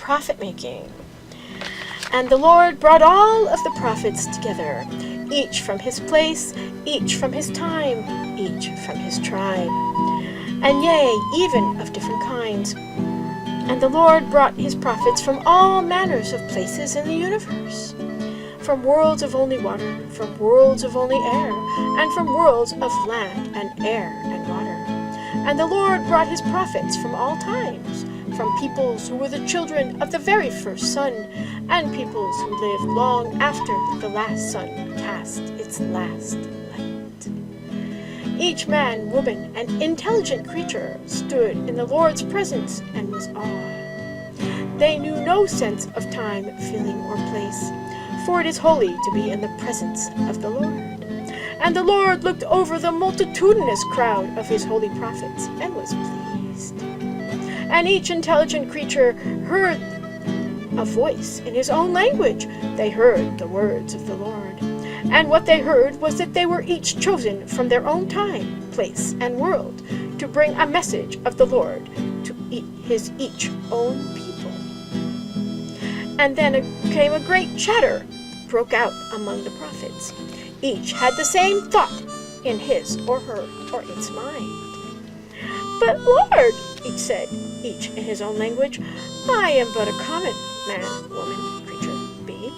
Prophetmaking. And the Lord brought all of the prophets together, each from his place, each from his time, each from his tribe, and yea, even of different kinds. And the Lord brought his prophets from all manners of places in the universe, from worlds of only water, from worlds of only air, and from worlds of land and air and water. And the Lord brought his prophets from all times, from peoples who were the children of the very first sun, and peoples who lived long after the last sun cast its last light. Each man, woman, and intelligent creature stood in the Lord's presence and was awed. They knew no sense of time, feeling, or place, for it is holy to be in the presence of the Lord. And the Lord looked over the multitudinous crowd of his holy prophets and was pleased. And each intelligent creature heard a voice in his own language. They heard the words of the Lord. And what they heard was that they were each chosen from their own time, place, and world to bring a message of the Lord to his each own people. And then came a great chatter broke out among the prophets. Each had the same thought in his or her or its mind. But Lord, each said, each in his own language, I am but a common man, woman, creature, being.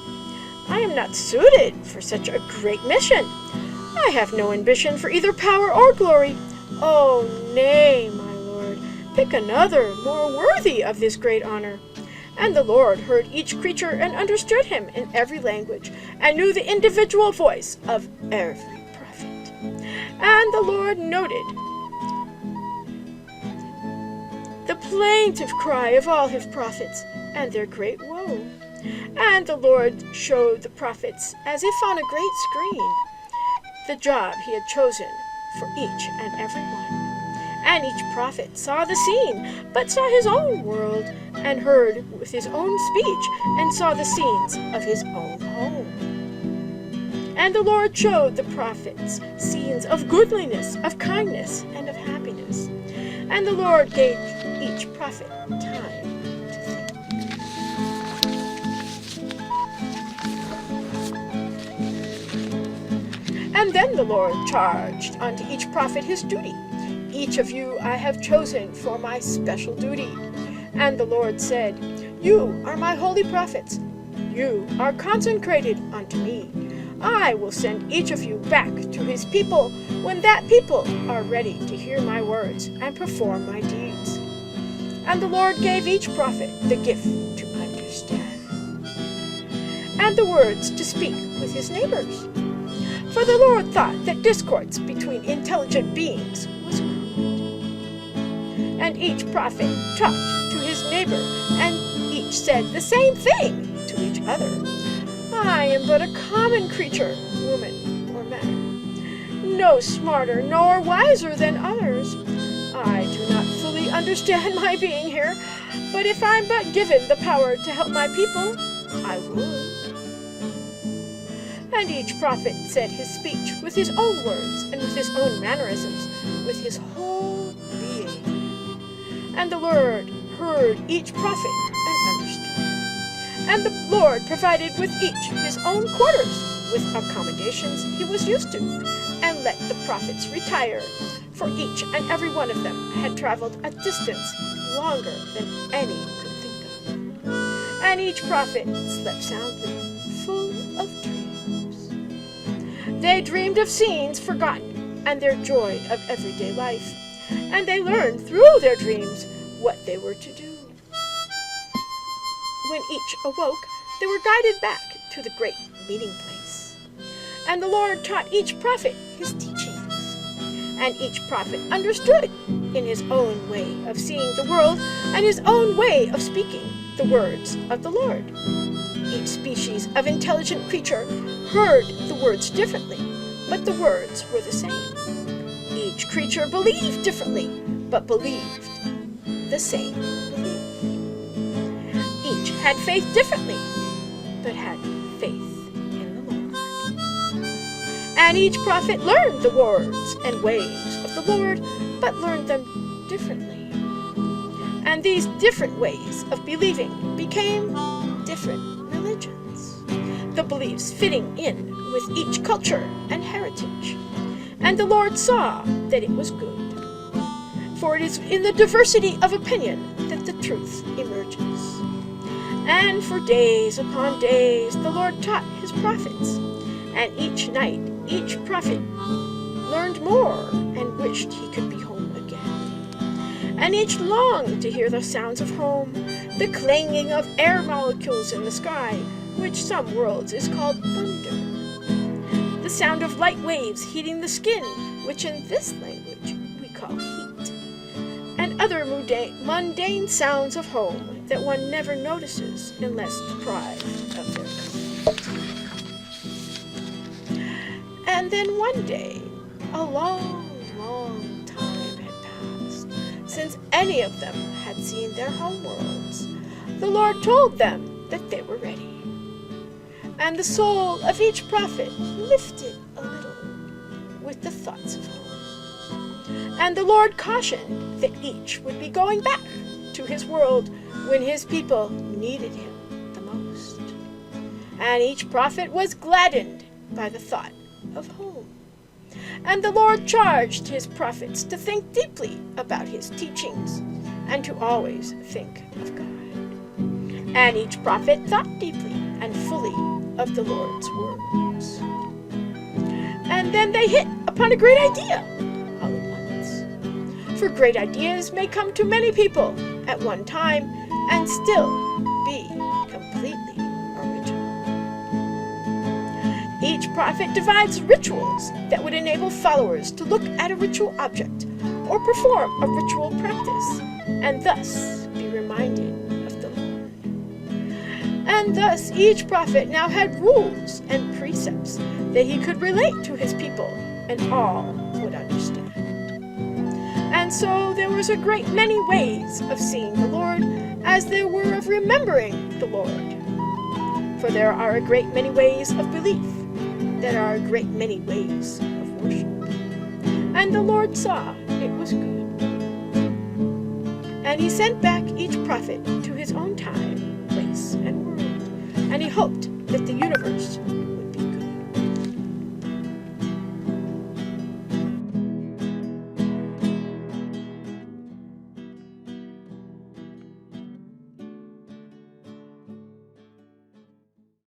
I am not suited for such a great mission. I have no ambition for either power or glory. Oh, nay, my Lord, pick another more worthy of this great honor. And the Lord heard each creature and understood him in every language, and knew the individual voice of every prophet. And the Lord noted the plaintive cry of all his prophets, and their great woe. And the Lord showed the prophets, as if on a great screen, the job he had chosen for each and every one. And each prophet saw the scene, but saw his own world, and heard with his own speech, and saw the scenes of his own home. And the Lord showed the prophets scenes of goodliness, of kindness, and of happiness. And the Lord gave each prophet time to think. And then the Lord charged unto each prophet his duty. Each of you I have chosen for my special duty. And the Lord said, You are my holy prophets. You are consecrated unto me. I will send each of you back to his people when that people are ready to hear my words and perform my deeds. And the Lord gave each prophet the gift to understand, and the words to speak with his neighbors. For the Lord thought that discords between intelligent beings was good. And each prophet talked to his neighbor, and each said the same thing to each other. I am but a common creature, woman or man, no smarter nor wiser than others. I do not fully understand my being here, but if I'm but given the power to help my people, I would. And each prophet said his speech with his own words and with his own mannerisms, with his whole being. And the Lord heard each prophet and understood. And the Lord provided with each his own quarters, with accommodations he was used to, and let the prophets retire, for each and every one of them had traveled a distance longer than any could think of. And each prophet slept soundly, full of dreams. They dreamed of scenes forgotten and their joy of everyday life, and they learned through their dreams what they were to do. When each awoke, they were guided back to the great meeting place. And the Lord taught each prophet his teachings. And each prophet understood in his own way of seeing the world and his own way of speaking the words of the Lord. Each species of intelligent creature heard the words differently, but the words were the same. Each creature believed differently, but believed the same belief. Each had faith differently, but had faith in the Lord. And each prophet learned the words and ways of the Lord, but learned them differently. And these different ways of believing became different religions, the beliefs fitting in with each culture and heritage. And the Lord saw that it was good. For it is in the diversity of opinion that the truth emerges. And for days upon days the Lord taught his prophets, and each night each prophet learned more and wished he could be home again. And each longed to hear the sounds of home, the clanging of air molecules in the sky, which some worlds is called thunder, the sound of light waves heating the skin, which in this language we call heat, and other mundane sounds of home that one never notices unless deprived of their comfort. And then one day, a long, long time had passed since any of them had seen their home worlds. The Lord told them that they were ready. And the soul of each prophet lifted a little with the thoughts of home. And the Lord cautioned that each would be going back to his world when his people needed him the most. And each prophet was gladdened by the thought of home. And the Lord charged his prophets to think deeply about his teachings and to always think of God. And each prophet thought deeply and fully of the Lord's words. And then they hit upon a great idea all at once. For great ideas may come to many people at one time and still be completely original. Each prophet divides rituals that would enable followers to look at a ritual object or perform a ritual practice and thus be reminded of the Lord. And thus each prophet now had rules and precepts that he could relate to his people and all would understand. And so there was a great many ways of seeing the Lord as there were of remembering the Lord. For there are a great many ways of belief. There are a great many ways of worship. And the Lord saw it was good. And he sent back each prophet to his own time, place, and world. And he hoped that the universe